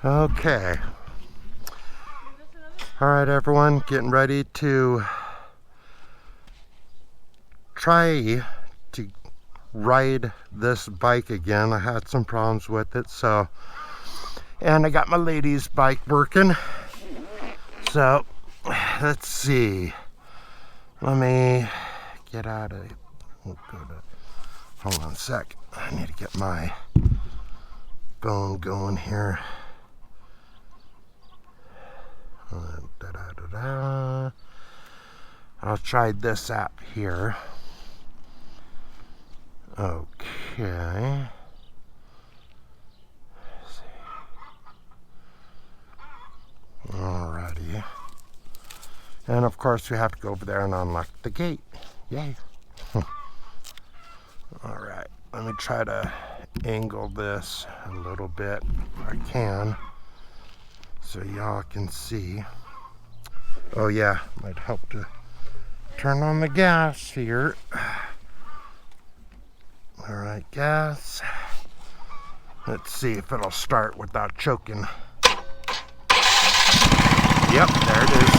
Okay. Alright everyone, getting ready to try to ride this bike again. I had some problems with it, so, and I got my lady's bike working. So, let's see. Let me get out of it. Hold on a sec. I need to get my phone going here. I'll try this app here. Okay. Let's see. Alrighty. And of course we have to go over there and unlock the gate. Yay. Alright, let me try to angle this a little bit if I can, so y'all can see. Oh yeah, might help to turn on the gas here. Alright, gas. Let's see if it'll start without choking. Yep, there it is.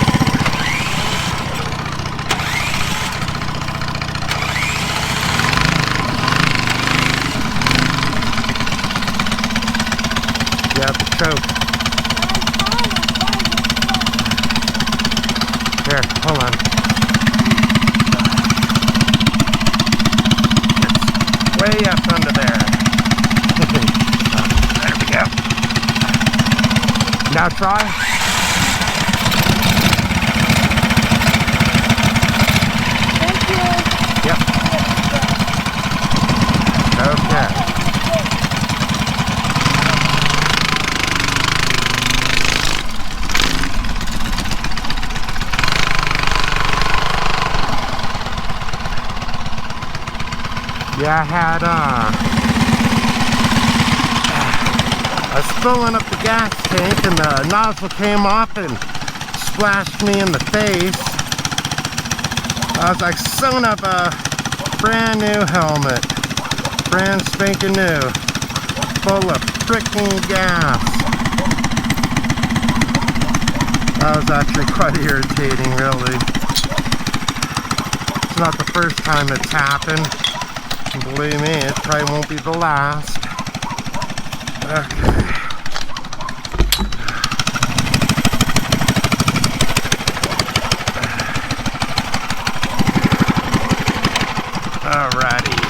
Yeah, the choke. Here, hold on. It's way up under there. There we go. Now try. Thank you. Yep. Okay. Yeah, I was filling up the gas tank and the nozzle came off and splashed me in the face. I was like, son of a brand new helmet. Brand spanking new. Full of freaking gas. That was actually quite irritating, really. It's not the first time it's happened. Believe me, it probably won't be the last. Okay. Alrighty.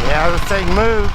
Yeah, this thing moves.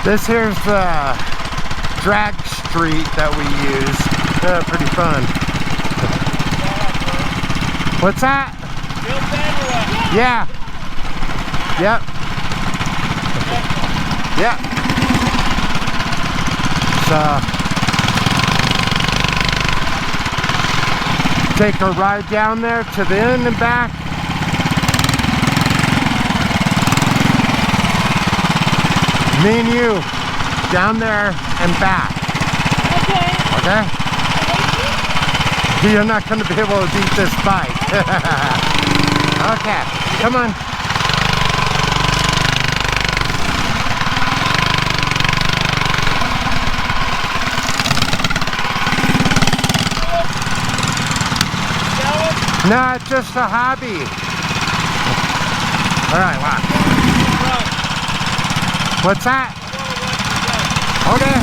This here's the drag street that we use. Pretty fun. What's that? Real bad or what? Yeah. Yep. Yep. So take a ride down there to the end and back. Me and you down there and back. Okay. Okay? You're not going to be able to beat this bike. Okay, come on. No, it's just a hobby. All right, wow. What's that? Okay.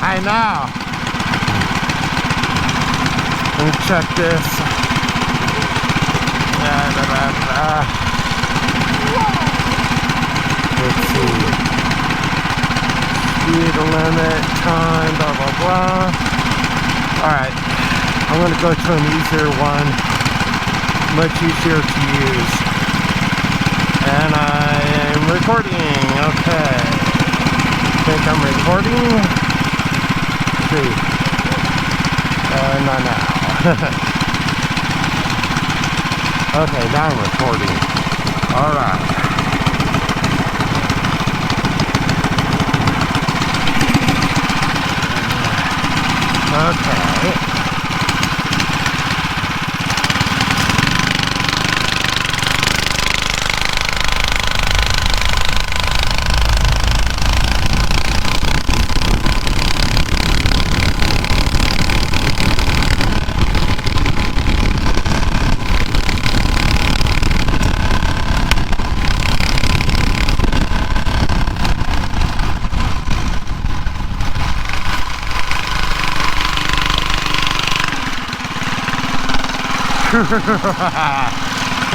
I know. Let me check this. Let's see. Speed limit, time, blah, blah, blah. Alright. I'm going to go to an easier one. Much easier to use. And I am recording. Okay. Think I'm recording. Let's see. Not now. Okay, now I'm recording. Alright. Okay.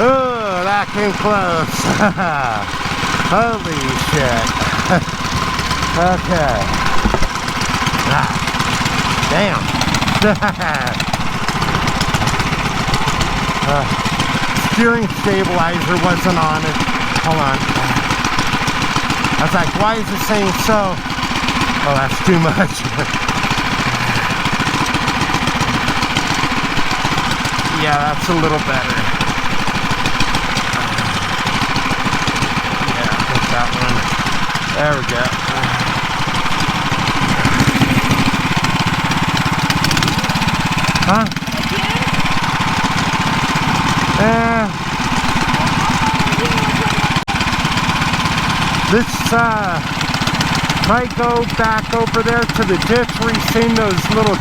Oh, that came close. Holy shit. Okay. Ah, damn. Steering stabilizer wasn't on it. Hold on. I was like, why is it saying so? Oh, that's too much. Yeah, that's a little better. Yeah, I think that one. There we go. Huh? This might go back over there to the ditch where you've seen those little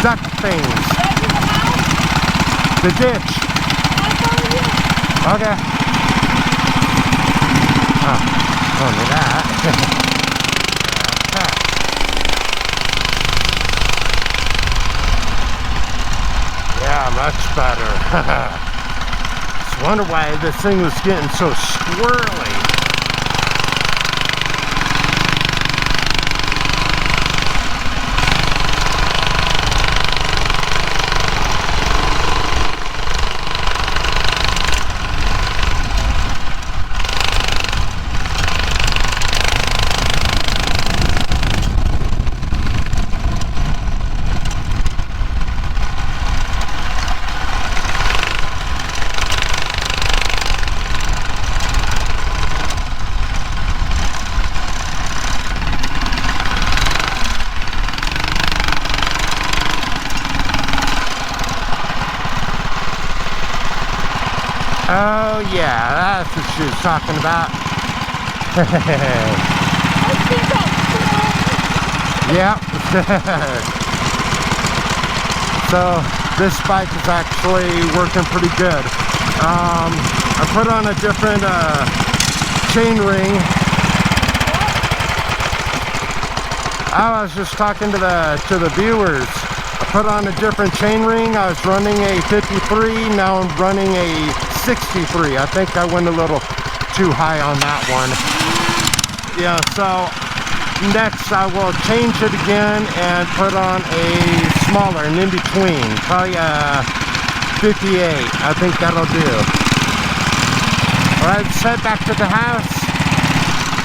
duck things. The ditch. Okay. Oh, only that. Okay. Yeah, much better. Just wonder why this thing was getting so squirrely. Oh yeah, that's what she was talking about. Yep. So this bike is actually working pretty good. I put on a different chain ring. I was just talking to the viewers. I put on a different chain ring. I was running a 53. Now I'm running a 63. I think I went a little too high on that one. Yeah, so next I will change it again and put on a smaller, an in-between, probably a 58. I think that'll do. All right, let's head back to the house.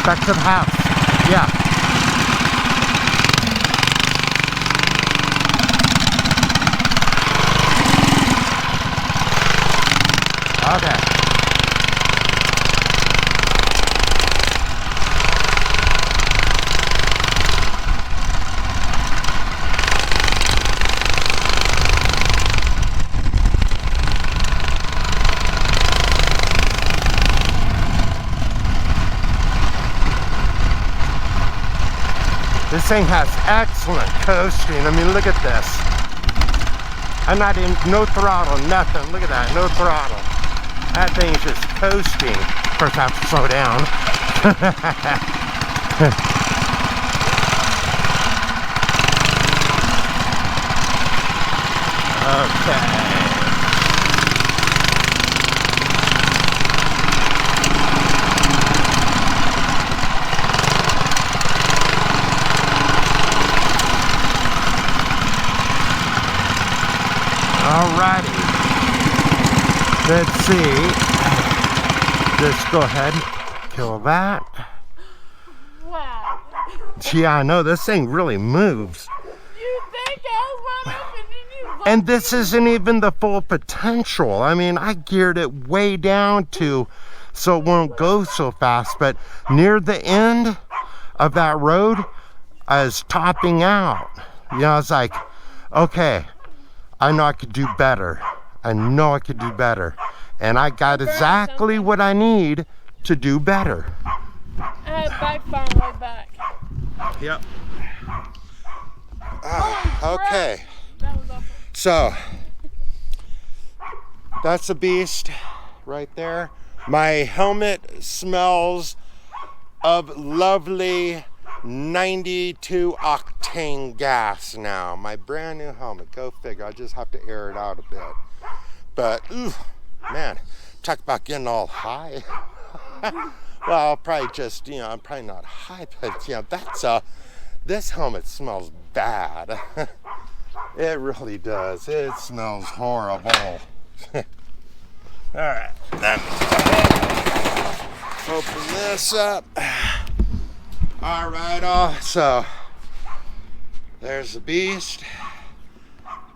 Back to the house. Yeah. Okay. This thing has excellent coasting. I mean, look at this. I'm not in, no throttle, nothing. Look at that, no throttle. That thing's just coasting. Of course, I have to slow down. Okay. Alrighty. Let's see. Just go ahead, kill that. Wow. Yeah, I know, this thing really moves. You think I was run up and then you And this isn't even the full potential. I mean, I geared it way down to so it won't go so fast, but near the end of that road, I was topping out. You know, I was like, okay, I know I could do better. I know I could do better. And I got exactly what I need to do better. I had backfire way back. Yep. Okay. That was awful. So, that's a beast right there. My helmet smells of lovely 92 octane gas now. My brand new helmet, go figure. I just have to air it out a bit. But, ooh, man, talk about getting all high. Well, I'll probably just, you know, I'm probably not high, but, you know, this helmet smells bad. It really does. It smells horrible. All right, let me open this up. All right, so there's the beast.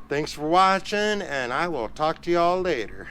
Thanks for watching, and I will talk to y'all later.